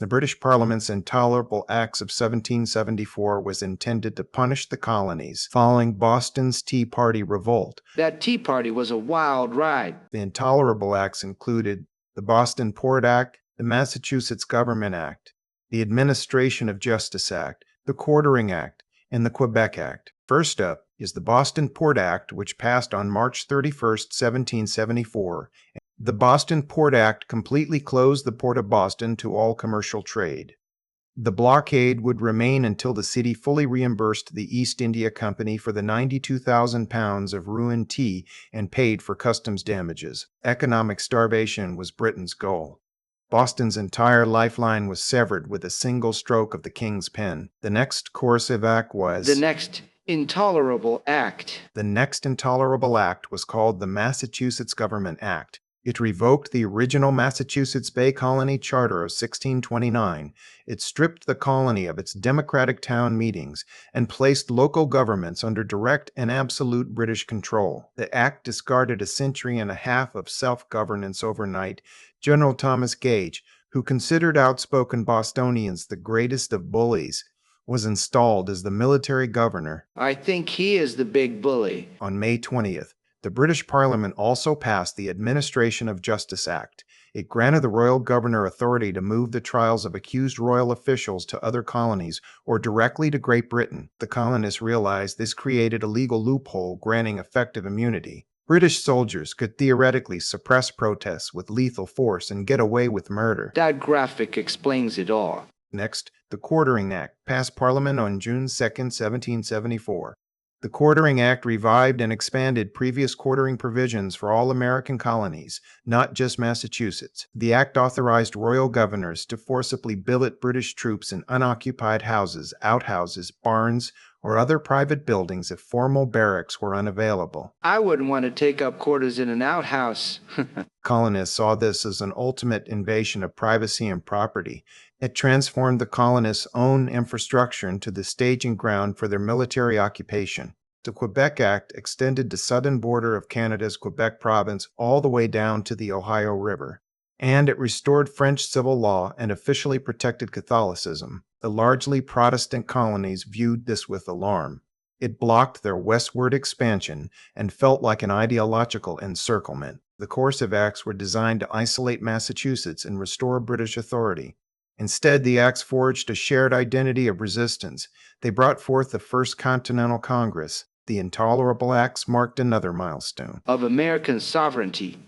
The British Parliament's Intolerable Acts of 1774 was intended to punish the colonies following Boston's Tea Party revolt. That Tea Party was a wild ride. The Intolerable Acts included the Boston Port Act, the Massachusetts Government Act, the Administration of Justice Act, the Quartering Act, and the Quebec Act. First up is the Boston Port Act, which passed on March 31st, 1774. The Boston Port Act completely closed the Port of Boston to all commercial trade. The blockade would remain until the city fully reimbursed the East India Company for the 92,000 pounds of ruined tea and paid for customs damages. Economic starvation was Britain's goal. Boston's entire lifeline was severed with a single stroke of the king's pen. The next coercive act was the next Intolerable Act. The next Intolerable Act was called the Massachusetts Government Act. It revoked the original Massachusetts Bay Colony Charter of 1629. It stripped the colony of its democratic town meetings and placed local governments under direct and absolute British control. The act discarded a century and a half of self-governance overnight. General Thomas Gage, who considered outspoken Bostonians the greatest of bullies, was installed as the military governor. I think he is the big bully. On May 20th. The British Parliament also passed the Administration of Justice Act. It granted the royal governor authority to move the trials of accused royal officials to other colonies or directly to Great Britain. The colonists realized this created a legal loophole granting effective immunity. British soldiers could theoretically suppress protests with lethal force and get away with murder. That graphic explains it all. Next, the Quartering Act passed Parliament on June 2, 1774. The Quartering Act revived and expanded previous quartering provisions for all American colonies, not just Massachusetts. The act authorized royal governors to forcibly billet British troops in unoccupied houses, outhouses, barns, or other private buildings if formal barracks were unavailable. I wouldn't want to take up quarters in an outhouse. Colonists saw this as an ultimate invasion of privacy and property. It transformed the colonists' own infrastructure into the staging ground for their military occupation. The Quebec Act extended the southern border of Canada's Quebec province all the way down to the Ohio River, and it restored French civil law and officially protected Catholicism. The largely Protestant colonies viewed this with alarm. It blocked their westward expansion and felt like an ideological encirclement. The coercive acts were designed to isolate Massachusetts and restore British authority. Instead, the acts forged a shared identity of resistance. They brought forth the First Continental Congress. The Intolerable Acts marked another milestone of American sovereignty.